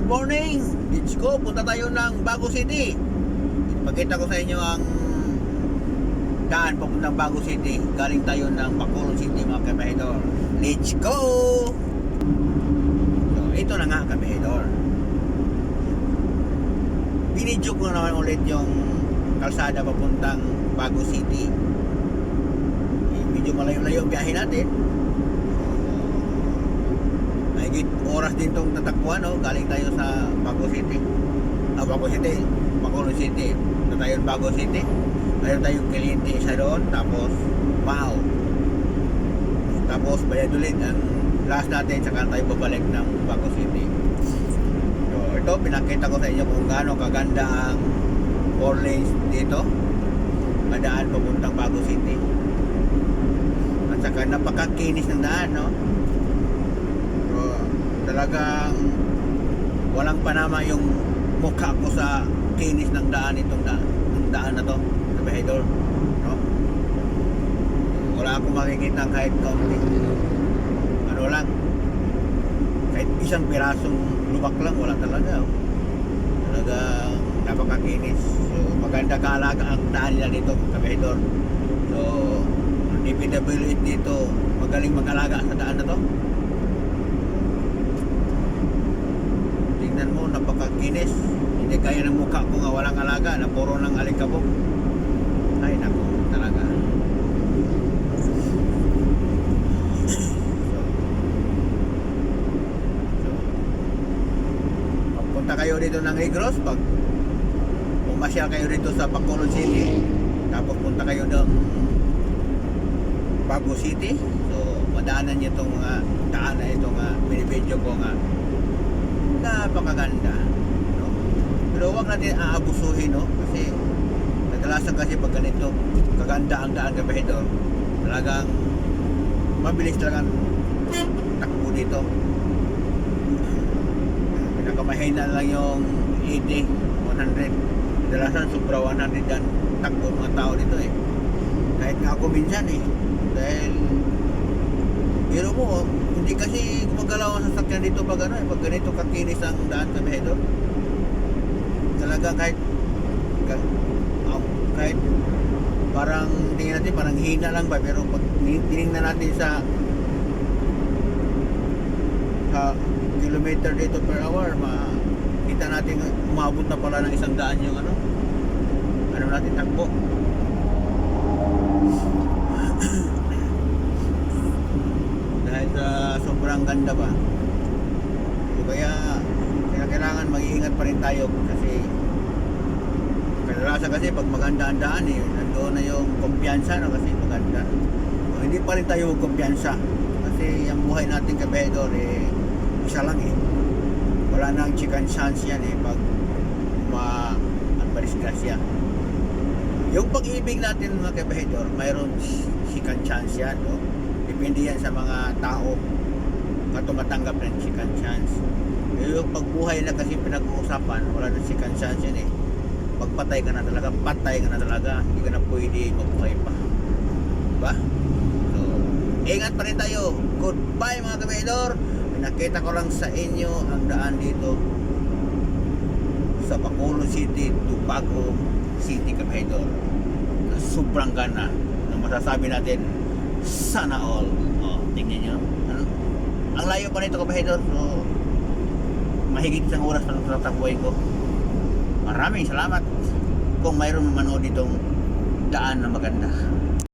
morning! Let's go! Punta tayo ng Bago City. Ipakita ko sa inyo ang daan papuntang Bago City. Galing tayo ng Bacolod City, mga kabahedor. Let's go! So, ito na nga, kabahedor. Binidyo ko naman ulit yung kalsada papuntang Bago City. Medyo malayo-layo ang biyahe natin. Mahigit oras din itong tatakbuhan, no? Galing tayo sa Bacolod City. Bacolod City. Ito tayo sa Bago City. Mayroon tayong Cliente isa doon. Tapos Mahao. Tapos Valladolid ang last natin. Saka tayo babalik ng Bago City. So ito, pinakita ko sa inyo kung gaano kaganda ang 4 lanes dito. Madaan papuntang Bago City. At saka napakakinis ng daan, no? Talagang walang panama yung mukha ko sa kinis ng daan itong daan na to, kabahedor, no? Wala akong makikita kahit kaunti, ano lang, kahit isang pirasong lubak lang, wala talaga, oh. Talagang napakakinis. So maganda kaalaga ang daan nila dito, kabahedor. So DPWH dito magaling mag-alaga sa daan na to. Tingnan mo, napakakinis. Hindi kaya ng mukha ko nga walang alaga, na puro ng alikabok. Ay naku, talaga. Pagpunta kayo dito ng Negros, pag pumasyal kayo dito sa Bacolod City, tapos punta kayo doon Bago City, so madaanan nyo itong mga daan na ito nga binibidyo ko nga. Napakaganda, no? Pero huwag natin aabusuhin, no? Kasi kadalasan kasi pag ganito kaganda ang daan, kabahedor, talagang mabilis talagang takbo dito. Pinakamahina lang yung 80, 100. Kadalasan sobra 100 yan takbo mga tao dito, eh. Kahit nga ako minsan, eh. Dahil pero mo, hindi kasi gumagalaw ang sasakyan dito pag ano, pag ganito kakinis ang daan, kabahedor. Talaga kahit parang tingin natin parang hina lang ba, pero pag tinignan natin sa kilometer dito per hour, makita natin umabot na pala ng 100 yung ano natin takbo. Dahil sa sobrang ganda ba, so kaya kailangan mag-iingat pa rin tayo, kasi kadalasan kasi pag maganda ang daan, eh, nandoon na yung kumpiyansa, no? Kasi maganda, so, hindi pa rin tayo magkumpiyansa, kasi ang buhay natin, kabahedor, eh, isa lang, eh. Wala nang chicken chance yan, eh, pag disgrasya. Yung pag-ibig natin, mga kabahedor, mayroon chicken chance yan, no? Depende yan sa mga tao na tumatanggap ng second chance. Yung pagbuhay na kasi pinag-uusapan, wala na second chance yan, eh. Pagpatay ka na talaga, patay ka na talaga, hindi ka na pwede mabuhay pa, diba? So ingat pa rin tayo. Goodbye, mga kabahedor. Pinakita ko lang sa inyo ang daan dito sa Bacolod City to Bago City, kabahedor. Sobrang gana na masasabi natin, sana all. Oh, tingnan nyo, ano? Ang layo pa nito, kabahedor. So mahigit isang oras pa ng tatakbuhay ko. Maraming salamat kung mayroon manood itong daan na maganda.